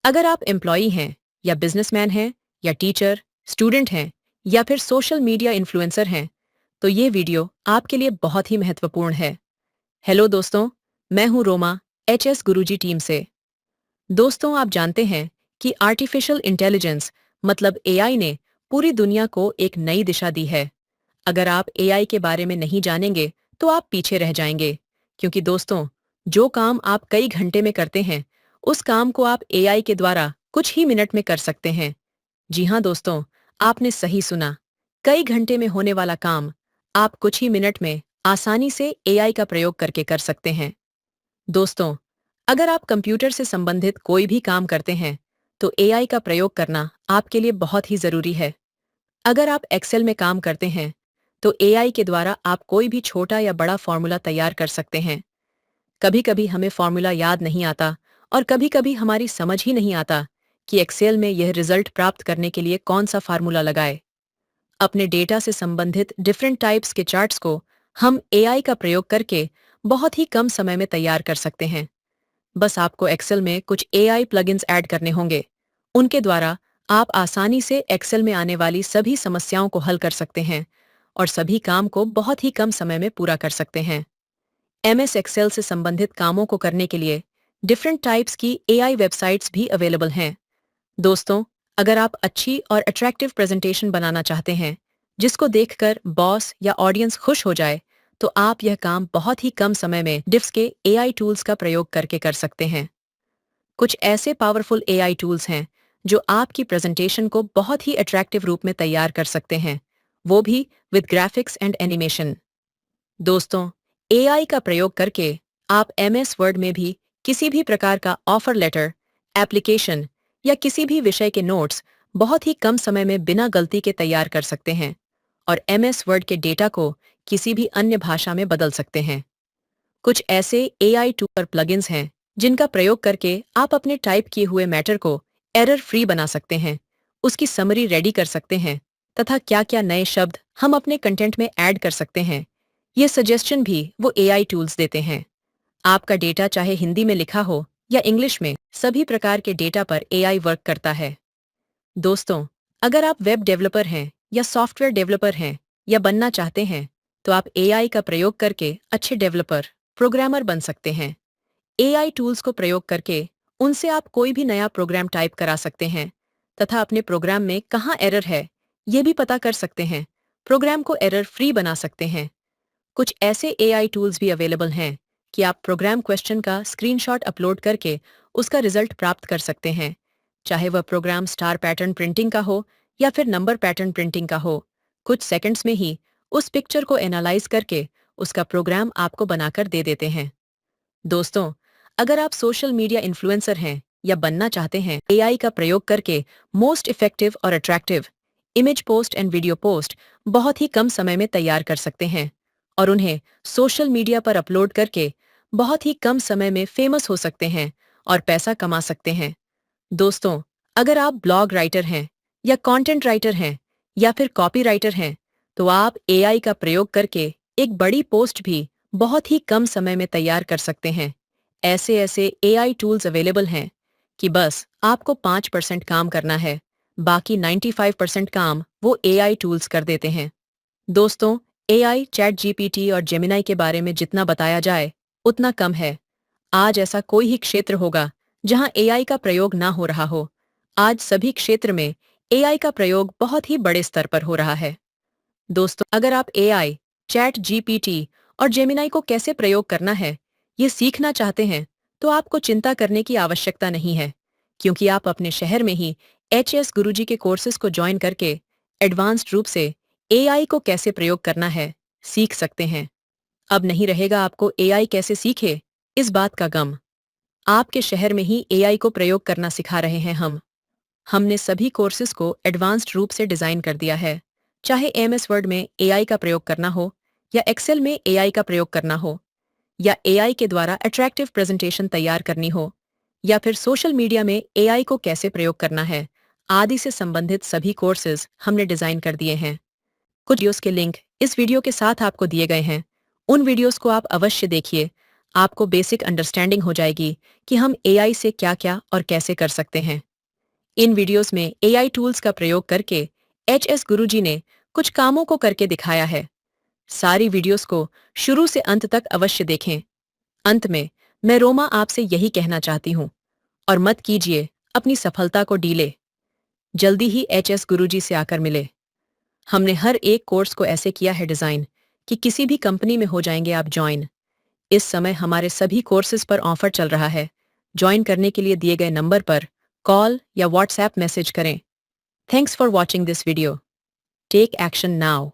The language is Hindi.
अगर आप एम्प्लॉई हैं या बिजनेसमैन हैं या टीचर, स्टूडेंट हैं या फिर सोशल मीडिया इन्फ्लुएंसर हैं, तो ये वीडियो आपके लिए बहुत ही महत्वपूर्ण है। हेलो दोस्तों, मैं हूं रोमा, एचएस गुरुजी टीम से। दोस्तों, आप जानते हैं कि आर्टिफिशियल इंटेलिजेंस मतलब एआई ने पूरी दुनिया को एक नई दिशा दी है। अगर आप एआई के बारे में नहीं जानेंगे तो आप पीछे रह जाएंगे, क्योंकि दोस्तों, जो काम आप कई घंटे में करते हैं, उस काम को आप एआई के द्वारा कुछ ही मिनट में कर सकते हैं। जी हाँ दोस्तों, आपने सही सुना। कई घंटे में होने वाला काम आप कुछ ही मिनट में आसानी से एआई का प्रयोग करके कर सकते हैं। दोस्तों, अगर आप कंप्यूटर से संबंधित कोई भी काम करते हैं, तो एआई का प्रयोग करना आपके लिए बहुत ही जरूरी है। अगर आप एक्सेल में काम करते हैं, तो एआई के द्वारा आप कोई भी छोटा या बड़ा फॉर्मूला तैयार कर सकते हैं। कभी-कभी हमें फॉर्मूला याद नहीं आता और कभी-कभी हमारी समझ ही नहीं आता कि एक्सेल में यह रिजल्ट प्राप्त करने के लिए कौन सा फार्मूला लगाए। अपने डेटा से संबंधित डिफरेंट टाइप्स के चार्ट्स को हम एआई का प्रयोग करके बहुत ही कम समय में तैयार कर सकते हैं। बस आपको एक्सेल में कुछ एआई प्लगइन्स ऐड करने होंगे। उनके द्वारा आप आसानी से एक्सेल में आने वाली सभी समस्याओं को हल कर सकते हैं और सभी काम को बहुत ही कम समय में पूरा कर सकते हैं। एमएस एक्सेल से संबंधित कामों को करने के लिए डिफरेंट टाइप्स की एआई वेबसाइट्स भी अवेलेबल हैं। दोस्तों, अगर आप अच्छी और अट्रैक्टिव प्रेजेंटेशन बनाना चाहते हैं, जिसको देखकर बॉस या ऑडियंस खुश हो जाए, तो आप यह काम बहुत ही कम समय में डिफ्स के एआई टूल्स का प्रयोग करके कर सकते हैं। कुछ ऐसे पावरफुल एआई टूल्स हैं जो आपकी प्रेजेंटेशन को बहुत ही अट्रैक्टिव रूप में तैयार कर सकते हैं, वो भी विद ग्राफिक्स एंड एनिमेशन। दोस्तों, एआई का प्रयोग करके आप एमएस वर्ड में भी किसी भी प्रकार का ऑफर लेटर, एप्लीकेशन या किसी भी विषय के नोट्स बहुत ही कम समय में बिना गलती के तैयार कर सकते हैं और एमएस वर्ड के डेटा को किसी भी अन्य भाषा में बदल सकते हैं। कुछ ऐसे एआई टूल और प्लगइन्स हैं जिनका प्रयोग करके आप अपने टाइप किए हुए मैटर को एरर फ्री बना सकते हैं, उसकी समरी रेडी कर सकते हैं तथा क्या-क्या नए शब्द हम अपने कंटेंट में ऐड कर सकते हैं, ये सजेशन भी वो एआई टूल्स देते हैं। आपका डेटा चाहे हिंदी में लिखा हो या इंग्लिश में, सभी प्रकार के डेटा पर एआई वर्क करता है। दोस्तों, अगर आप वेब डेवलपर हैं या सॉफ्टवेयर डेवलपर हैं या बनना चाहते हैं, तो आप एआई का प्रयोग करके अच्छे डेवलपर, प्रोग्रामर बन सकते हैं। एआई टूल्स को प्रयोग करके उनसे आप कोई भी नया प्रोग्राम टाइप करा सकते हैं तथा अपने प्रोग्राम में कहाँ एरर है, ये भी पता कर सकते हैं। प्रोग्राम को एरर फ्री बना सकते हैं। कुछ ऐसे एआई टूल्स भी अवेलेबल हैं कि आप प्रोग्राम क्वेश्चन का स्क्रीनशॉट अपलोड करके उसका रिजल्ट प्राप्त कर सकते हैं, चाहे वह प्रोग्राम स्टार पैटर्न प्रिंटिंग का हो या फिर नंबर पैटर्न प्रिंटिंग का हो। कुछ सेकंड्स में ही उस पिक्चर को एनालाइज करके उसका प्रोग्राम आपको बनाकर दे देते हैं। दोस्तों, अगर आप सोशल मीडिया इन्फ्लुएंसर हैं या बनना चाहते हैं, एआई का प्रयोग करके मोस्ट इफेक्टिव और attractive image post and video post बहुत ही कम समय में तैयार कर सकते हैं और उन्हें सोशल मीडिया पर अपलोड करके बहुत ही कम समय में फेमस हो सकते हैं और पैसा कमा सकते हैं। दोस्तों, अगर आप ब्लॉग राइटर हैं या कंटेंट राइटर हैं या फिर कॉपी राइटर हैं, तो आप एआई का प्रयोग करके एक बड़ी पोस्ट भी बहुत ही कम समय में तैयार कर सकते हैं। ऐसे ऐसे एआई टूल्स अवेलेबल हैं कि बस आपको 5% काम करना है, बाकी 95% काम वो एआई टूल्स कर देते हैं। दोस्तों, एआई, चैट जीपीटी और जेमिनाई के बारे में जितना बताया जाए, उतना कम है। आज ऐसा कोई ही क्षेत्र होगा जहां एआई का प्रयोग ना हो रहा हो। आज सभी क्षेत्र में एआई का प्रयोग बहुत ही बड़े स्तर पर हो रहा है। दोस्तों, अगर आप एआई, चैट जीपीटी और जेमिनाई को कैसे प्रयोग करना है, ये सीखना चाहते हैं, तो आपको चिंता करने की आवश्यकता नहीं है, क्योंकि आप अपने शहर में ही एचएस गुरुजी के कोर्सेज को ज्वाइन करके एडवांस्ड रूप से एआई को कैसे प्रयोग करना है, सीख सकते हैं। अब नहीं रहेगा आपको एआई कैसे सीखे इस बात का गम। आपके शहर में ही एआई को प्रयोग करना सिखा रहे हैं हम। हमने सभी कोर्सेज को एडवांस्ड रूप से डिजाइन कर दिया है। चाहे एमएस वर्ड में एआई का प्रयोग करना हो या एक्सेल में एआई का प्रयोग करना हो या एआई के द्वारा अट्रैक्टिव प्रेजेंटेशन तैयार करनी हो या फिर सोशल मीडिया में एआई को कैसे प्रयोग करना है, आदि से संबंधित सभी कोर्सेज हमने डिजाइन कर दिए हैं। कुछ वीडियोस के लिंक इस वीडियो के साथ आपको दिए गए हैं। उन वीडियोस को आप अवश्य देखिए। आपको बेसिक अंडरस्टैंडिंग हो जाएगी कि हम एआई से क्या-क्या और कैसे कर सकते हैं। इन वीडियोस में एआई टूल्स का प्रयोग करके एचएस गुरुजी ने कुछ कामों को करके दिखाया है। सारी वीडियोस को शुरू से अंत तक अवश्य देखें। अंत में मैं रोमा आपसे यही कहना चाहती हूँ, और मत कीजिए अपनी सफलता को डीले। जल्दी ही एचएस गुरुजी से आकर मिले। हमने हर एक कोर्स को ऐसे किया है डिजाइन कि किसी भी कंपनी में हो जाएंगे आप ज्वाइन। इस समय हमारे सभी कोर्सेज पर ऑफर चल रहा है। ज्वाइन करने के लिए दिए गए नंबर पर कॉल या व्हाट्सएप मैसेज करें। Thanks for watching this video. Take action now.